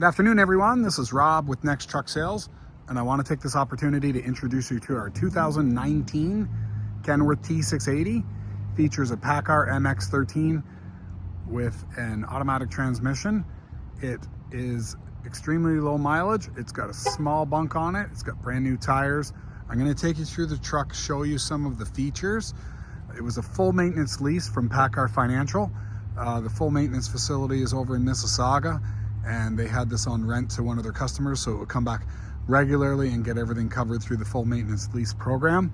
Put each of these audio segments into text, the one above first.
Good afternoon, everyone. This is Rob with Next Truck Sales, and I want to take this opportunity to introduce you to our 2019 Kenworth T680. Features a Paccar MX13 with an automatic transmission. It is extremely low mileage. It's got a small bunk on it. It's got brand new tires. I'm going to take you through the truck, show you some of the features. It was a full maintenance lease from Paccar Financial. The full maintenance facility is over in Mississauga, and they had this on rent to one of their customers, so it would come back regularly and get everything covered through the full maintenance lease program.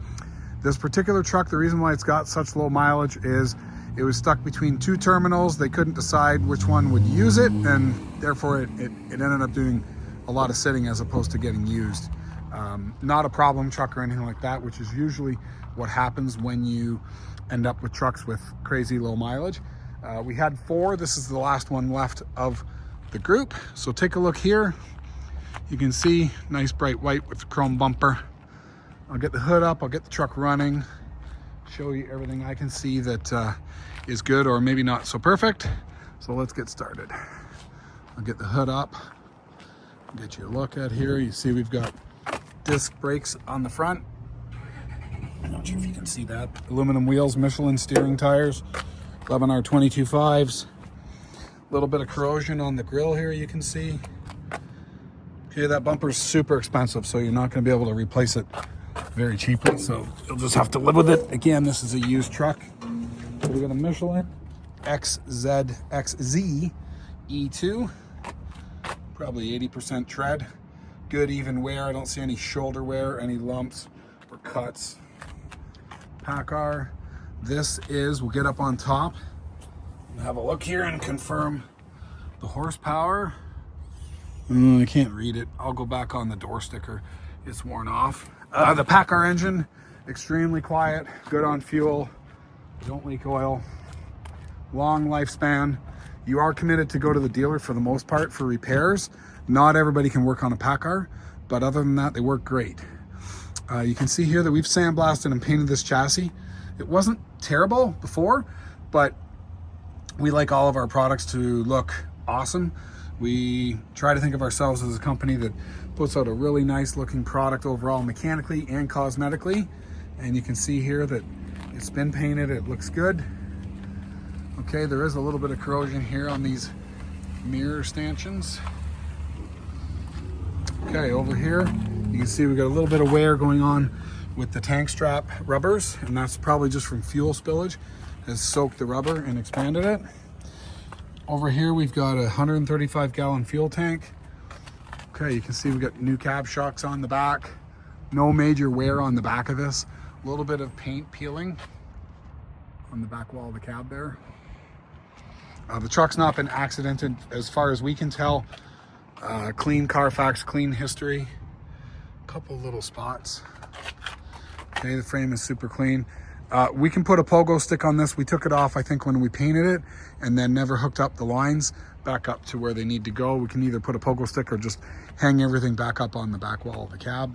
This particular truck, the reason why it's got such low mileage is it was stuck between two terminals. They couldn't decide which one would use it, and therefore it ended up doing a lot of sitting as opposed to getting used. Not a problem truck or anything like that, which is usually what happens when you end up with trucks with crazy low mileage. We had 4. This is the last one left of the group. So take a look here. You can see nice bright white with the chrome bumper. I'll get the hood up, I'll get the truck running, show you everything I can see that is good or maybe not so perfect. So let's get started. I'll get the hood up, I'll get you a look at here. You see we've got disc brakes on the front. I'm not sure if you can see that. Aluminum wheels, Michelin steering tires, 11R 22.5s. A little bit of corrosion on the grill here, you can see. Okay, that bumper's super expensive, so you're not going to be able to replace it very cheaply, so you'll just have to live with it. Again, this is a used truck. So we got a Michelin XZ E2, probably 80% tread, good even wear. I don't see any shoulder wear, any lumps or cuts. Paccar. This is, we'll get up on top and have a look here and confirm the horsepower. I can't read it. I'll go back on the door sticker. It's worn off. The Paccar engine, extremely quiet, good on fuel, don't leak oil, long lifespan. You are committed to go to the dealer for the most part for repairs. Not everybody can work on a Paccar, but other than that, they work great. You can see here that we've sandblasted and painted this chassis. It wasn't terrible before, but we like all of our products to look awesome. We try to think of ourselves as a company that puts out a really nice looking product overall, mechanically and cosmetically. And you can see here that it's been painted, it looks good. Okay, there is a little bit of corrosion here on these mirror stanchions. Okay, over here, you can see we got a little bit of wear going on with the tank strap rubbers, and that's probably just from fuel spillage. Has soaked the rubber and expanded it. Over here we've got a 135 gallon fuel tank. Okay, you can see we've got new cab shocks on the back. No major wear on the back of this. A little bit of paint peeling on the back wall of the cab there. The truck's not been accidented as far as we can tell. Clean Carfax, clean history. A couple little spots. Okay, the frame is super clean. We can put a pogo stick on this. We took it off, I think, when we painted it, and then never hooked up the lines back up to where they need to go. We can either put a pogo stick or just hang everything back up on the back wall of the cab.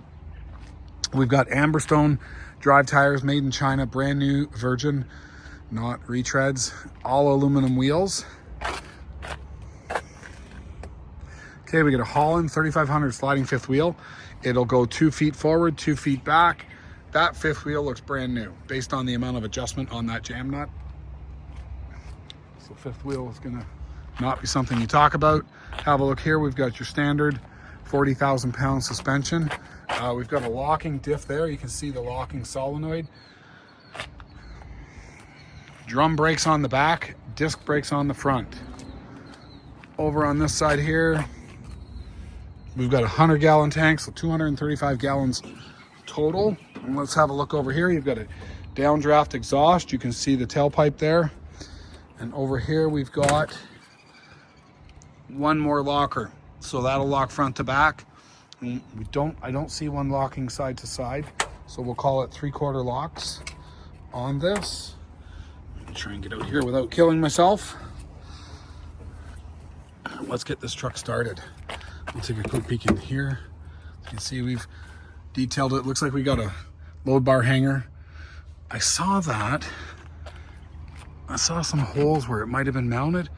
We've got Amberstone drive tires, made in China, brand new, virgin, not retreads, all aluminum wheels. Okay, we got a Holland 3500 sliding fifth wheel. It'll go 2 feet forward, 2 feet back. That fifth wheel looks brand new based on the amount of adjustment on that jam nut. So fifth wheel is gonna not be something you talk about. Have a look here. We've got your standard 40,000 pound suspension. We've got a locking diff there. You can see the locking solenoid. Drum brakes on the back, disc brakes on the front. Over on this side here, we've got a 100 gallon tank, so 235 gallons total. And let's have a look over here. You've got a downdraft exhaust. You can see the tailpipe there. And over here we've got one more locker. So that'll lock front to back. And I don't see one locking side to side. So we'll call it 3/4 locks on this. I'll try and get out here without killing myself. Let's get this truck started. We'll take a quick peek in here. You can see we've detailed it. Looks like we got a load bar hanger. I saw that. I saw some holes where it might have been mounted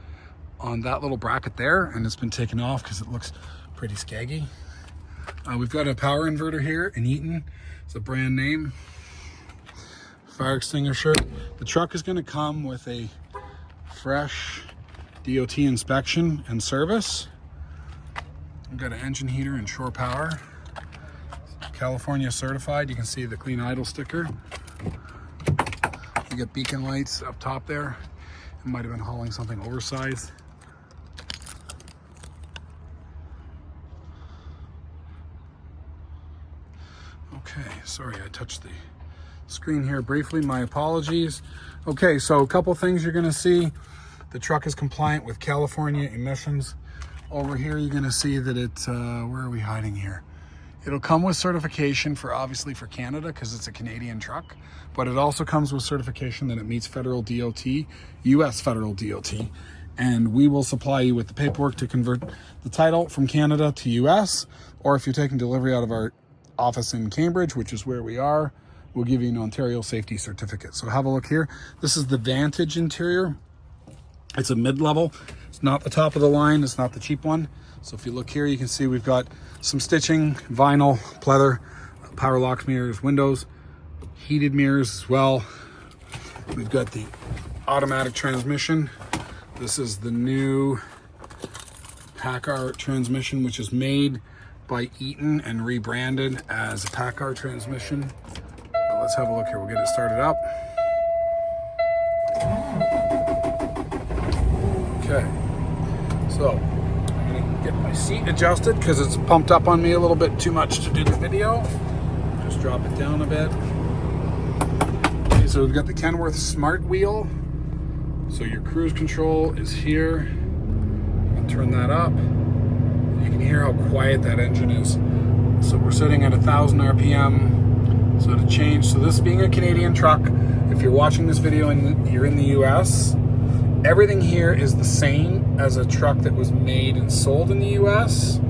on that little bracket there, and it's been taken off because it looks pretty skaggy. We've got a power inverter here in Eaton. It's a brand name. Fire extinguisher. The truck is going to come with a fresh DOT inspection and service. We've got an engine heater and shore power. California certified. You can see the clean idle sticker. You get beacon lights up top there. It might have been hauling something oversized. Okay, sorry, I touched the screen here briefly, my apologies. Okay, so a couple things you're gonna see. The truck is compliant with California emissions. Over here, you're gonna see that it, where are we hiding here? It'll come with certification for, obviously for Canada, because it's a Canadian truck, but it also comes with certification that it meets federal DOT, US federal DOT, and we will supply you with the paperwork to convert the title from Canada to US, or if you're taking delivery out of our office in Cambridge, which is where we are, we'll give you an Ontario safety certificate. So have a look here. This is the Vantage interior. It's a mid-level. It's not the top of the line. It's not the cheap one. So if you look here, you can see we've got some stitching, vinyl, pleather, power lock mirrors, windows, heated mirrors as well. We've got the automatic transmission. This is the new Paccar transmission, which is made by Eaton and rebranded as a Paccar transmission. But let's have a look here. We'll get it started up. Okay, so I'm gonna get my seat adjusted because it's pumped up on me a little bit too much to do the video. Just drop it down a bit. Okay, so we've got the Kenworth Smart Wheel. So your cruise control is here. I'll turn that up. You can hear how quiet that engine is. So we're sitting at 1,000 RPM. So to change, so this being a Canadian truck, if you're watching this video and you're in the US, everything here is the same as a truck that was made and sold in the US,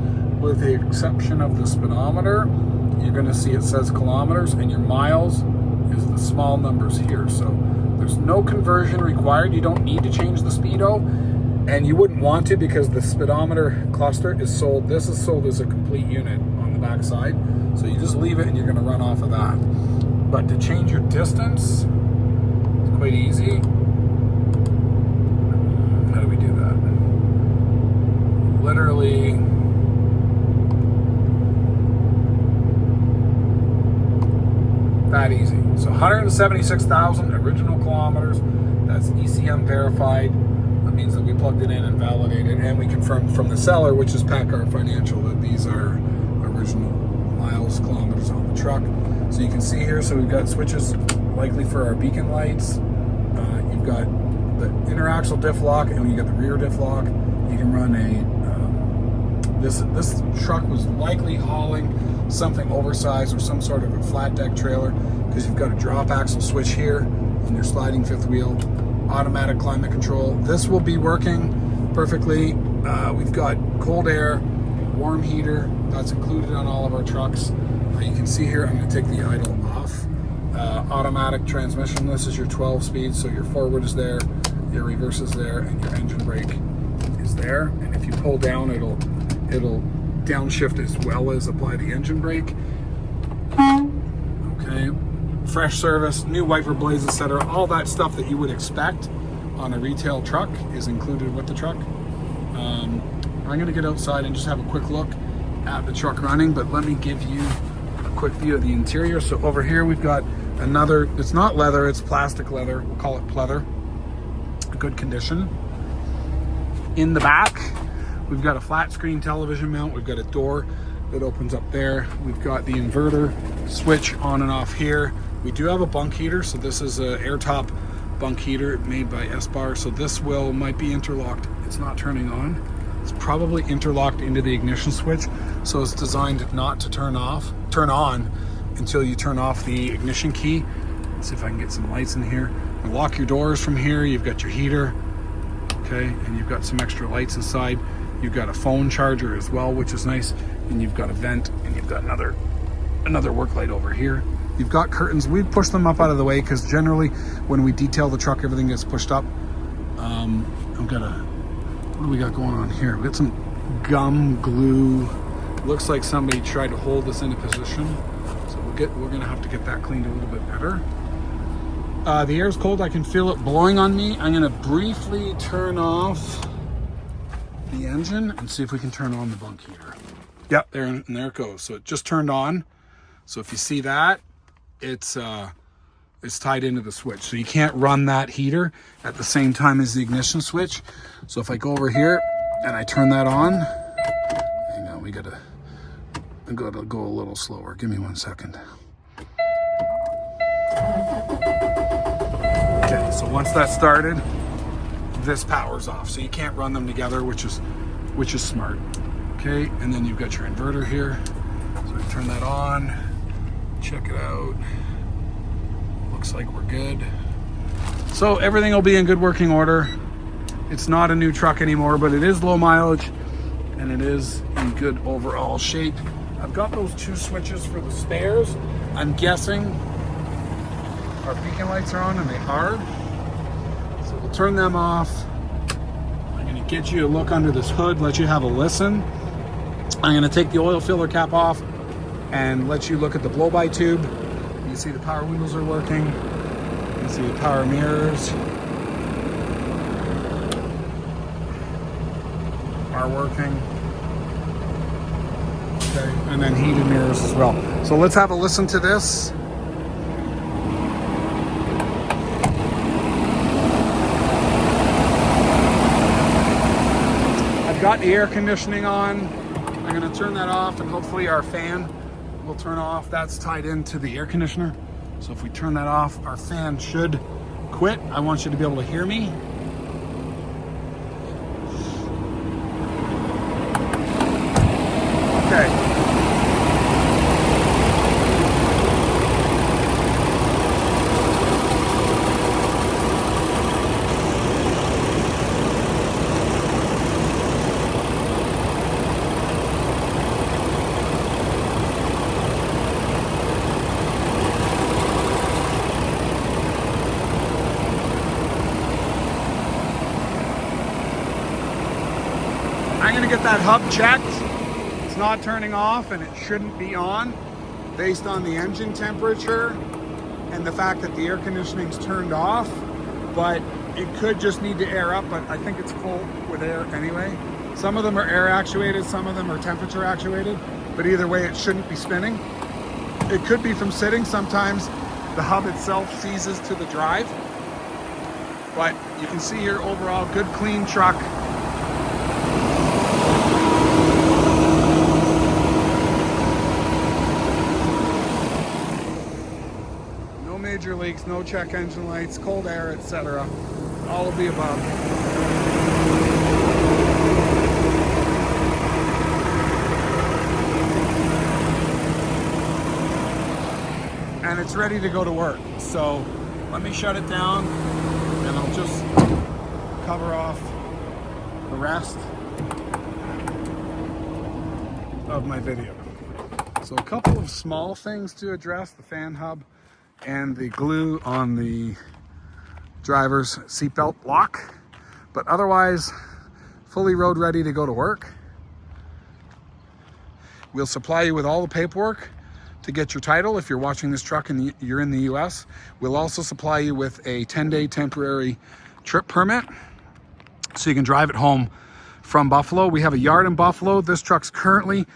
with the exception of the speedometer. You're gonna see it says kilometers, and your miles is the small numbers here. So there's no conversion required. You don't need to change the speedo. And you wouldn't want to, because the speedometer cluster is sold. This is sold as a complete unit on the back side. So you just leave it and you're gonna run off of that. But to change your distance, it's quite easy. How do we do that? Literally, that easy. So 176,000 original kilometers. That's ECM verified. Means that we plugged it in and validated, and we confirmed from the seller, which is Paccar Financial, that these are original miles, kilometers on the truck. So you can see here, so we've got switches likely for our beacon lights. You've got the inner axle diff lock, and you got the rear diff lock. You can run a, this truck was likely hauling something oversized or some sort of a flat deck trailer, because you've got a drop axle switch here on your sliding fifth wheel. Automatic climate control. This will be working perfectly. We've got cold air, warm heater. That's included on all of our trucks. You can see here, I'm going to take the idle off. Automatic transmission. This is your 12 speed, so your forward is there, your reverse is there, and your engine brake is there. And if you pull down, it'll downshift as well as apply the engine brake. Okay. Fresh service, new wiper blades, etc. All that stuff that you would expect on a retail truck is included with the truck. I'm going to get outside and just have a quick look at the truck running, but let me give you a quick view of the interior. So over here we've got another, it's not leather, it's plastic leather. We'll call it pleather. Good condition. In the back, we've got a flat screen television mount. We've got a door that opens up there. We've got the inverter switch on and off here. We do have a bunk heater, so this is an air-top bunk heater made by S-Bar. So this might be interlocked. It's not turning on. It's probably interlocked into the ignition switch, so it's designed not to turn on until you turn off the ignition key. Let's see if I can get some lights in here. You lock your doors from here. You've got your heater, okay, and you've got some extra lights inside. You've got a phone charger as well, which is nice, and you've got a vent, and you've got another work light over here. You've got curtains. We push them up out of the way because generally when we detail the truck, everything gets pushed up. I've got a What do we got going on here? We got some gum glue. Looks like somebody tried to hold this into position. So we're gonna have to get that cleaned a little bit better. The air's cold, I can feel it blowing on me. I'm gonna briefly turn off the engine and see if we can turn on the bunk heater. Yep, there it goes. So it just turned on. So if you see that, it's tied into the switch. So you can't run that heater at the same time as the ignition switch. So if I go over here and I turn that on, hang on, I gotta go a little slower. Give me 1 second. Okay, so once that's started, this powers off. So you can't run them together, which is smart. Okay, and then you've got your inverter here. So I turn that on, check it out. Looks like we're good. So everything will be in good working order. It's not a new truck anymore, but it is low mileage and it is in good overall shape. I've got those 2 switches for the spares. I'm guessing our beacon lights are on, and they are. So we'll turn them off. I'm gonna get you a look under this hood, let you have a listen. I'm gonna take the oil filler cap off and let you look at the blow-by tube. You can see the power windows are working. You can see the power mirrors are working. Okay, and then heated mirrors as well. So let's have a listen to this. I've got the air conditioning on. I'm gonna turn that off and hopefully our fan will turn off. That's tied into the air conditioner. So if we turn that off, our fan should quit. I want you to be able to hear me. Okay. I'm gonna get that hub checked. It's not turning off and it shouldn't be on based on the engine temperature and the fact that the air conditioning's turned off, but it could just need to air up, but I think it's full with air anyway. Some of them are air actuated, some of them are temperature actuated, but either way it shouldn't be spinning. It could be from sitting. Sometimes the hub itself seizes to the drive, but you can see here overall good clean truck. Major leaks, no check engine lights, cold air, etc. All of the above. And it's ready to go to work. So let me shut it down and I'll just cover off the rest of my video. So a couple of small things to address: the fan hub and the glue on the driver's seatbelt lock, but otherwise fully road ready to go to work. We'll supply you with all the paperwork to get your title if you're watching this truck and you're in the US. We'll also supply you with a 10-day temporary trip permit so you can drive it home from Buffalo. We have a yard in Buffalo. This truck's currently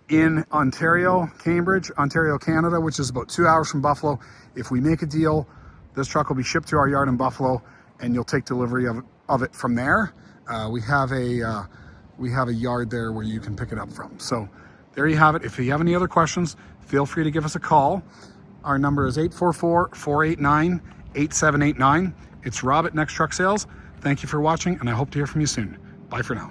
in Ontario, Cambridge, Ontario, Canada, which is about 2 hours from Buffalo. If we make a deal, this truck will be shipped to our yard in Buffalo and you'll take delivery of it from there. We have a yard there where you can pick it up from. So there you have it. If you have any other questions, feel free to give us a call. Our number is 844-489-8789. It's Rob at Next Truck Sales. Thank you for watching and I hope to hear from you soon. Bye for now.